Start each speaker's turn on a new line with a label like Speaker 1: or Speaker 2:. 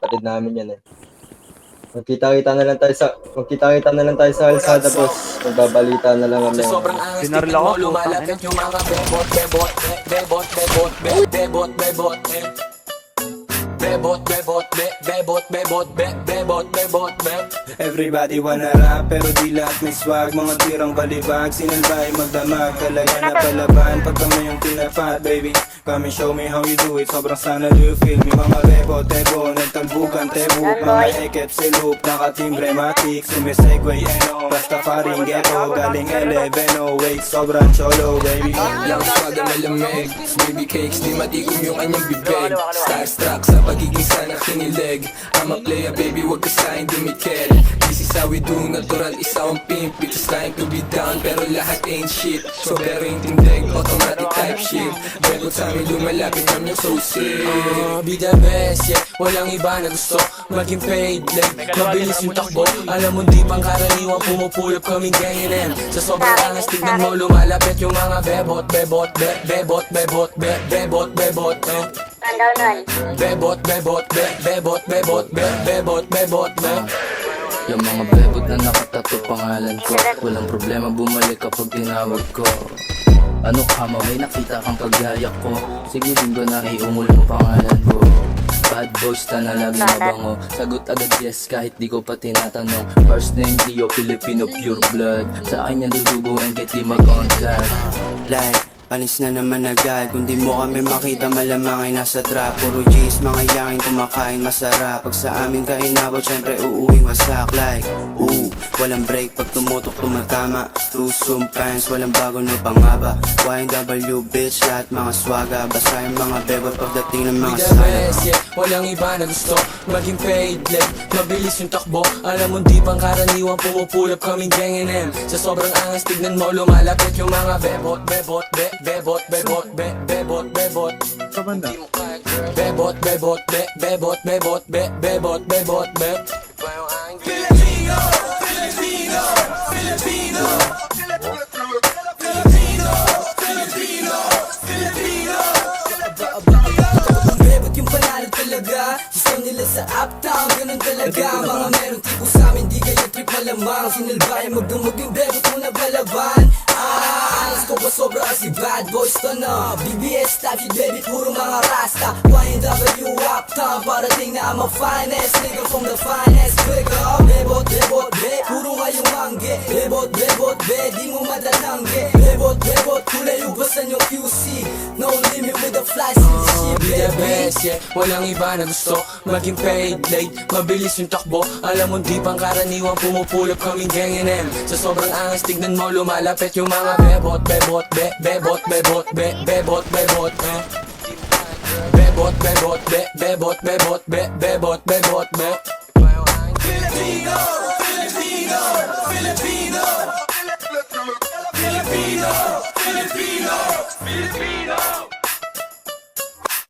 Speaker 1: kapatid namin yan eh. Magkita-kita na lang tayo sa Alsada, boss. Magbabalita na lang kami.
Speaker 2: Sa sobrang angas,
Speaker 3: Pinaril ako,
Speaker 2: lumalapit yung mga bebot, bebot, bebot, bebot, bebot, bebot, bebot, bebot, bebot, bebot, bebot, bebot, bebot.
Speaker 4: Everybody wanna rap pero di lahat may swag. Mga tirang balibag, sinalbay magdamag. Talaga na palaban pag kami yung tinapat, baby. Come and show me how you do it. Sobrang sana do you feel me? Mga bebo, tebo, nagtalbukan, tebuk. Mga eket, silup, nakatimbre, matik. Sumisegway, eno, Rastafaring ghetto. Galing 11, wait, sobrang cholo, baby.
Speaker 2: Lang swag ang malamig, baby cakes, di matikom yung anyang bibig. Starstruck sa pagiging sana kinilig. I'm a player, baby, wag ka sa'kin dumikit. This is how we do, natural, isa ang pimp. Bitches trying to be down, pero lahat ain't shit. So pero yung tindig, automatic type shit. Bebot sa'min lumalapit namin yung so sick. Be the best, yeah, walang iba na gusto maging paid, like, mabilis yung takbo. Alam mo di pang karaniwang pumupulap kaming ganyan. Sa sobrang angas, tignan mo lumalapit yung mga bebot, bebot, bebot, bebot, bebot, bebot, bebot, bebot, bebot, bebot, bebot, bebot, yung mga bebot na nakatato pangalan ko. Walang problema bumalik kapag tinawag ko. Ano ka ma, may nakita kang pagyayak ko. Sige linggo na iungol mo pangalan ko. Bad boys ta na lagi mabango. Sagot agad yes kahit di ko pa tinatanong. First name Leo, Filipino pure blood. Sa akin yan duduguin kahit di mag-contact.
Speaker 4: Like, alis na naman agad. Kung di mo kami makita malamang ay nasa trap. Puro G's, mga yangin kumakain masarap. Pag sa amin ka inabot, syempre uuwing wasak. Like, walang break pag tumutok tumatama. Tusum pants, walang bago na pangaba. YNW bitch, lahat mga swaga. Basta yung mga bebot pagdating ng mga sana.
Speaker 2: Yeah, walang iba na gusto maging paid, like, mabilis yung takbo. Alam mo di pang karaniwang pumupulap kaming gang NM. Sa sobrang angas, tignan mo lumalapit yung mga bebot, bebot, bebot, bebot, bebot, bebot,
Speaker 3: Kabanda.
Speaker 2: bebot, bebot, bebot, bebot, bebot, bebot, bebot.
Speaker 5: Filipino, Filipino, Filipino, Filipino, Filipino, Filipino.
Speaker 6: Bebot yung panalo talaga. Gusto nila sa uptown, ganun talaga. Mga meron tipo sa amin, di kayo trip malamang. Sinalbayan magdumog yung bebot mo na balaban. Alas ko ba sobra kasi bad boys to na. BBS type shit baby, puro mga rasta. YNW uptown, parating na I'm a finest nigga from the finest. Quick up, bebot, bebot, be, puro ngayong mangge. Bebot, bebot, be, di mo matatangge. Bebot, bebot, kulay ubasan yung QC. No limit with the fly shit,
Speaker 2: Be the
Speaker 6: baby.
Speaker 2: best, yeah, walang iba na gusto maging paid, like, mabilis yung takbo. Alam mo di pang karaniwang pumupulap kaming gang NM. Sa sobrang angas, tignan mo lumalapit yung mga bebot, bebot, bebot, bebot, bebot, bebot, bebot, bebot, bebot, bebot, bebot, bebot, bebot.
Speaker 5: Filipino, Filipino, Filipino, Filipino, Filipino, Filipino.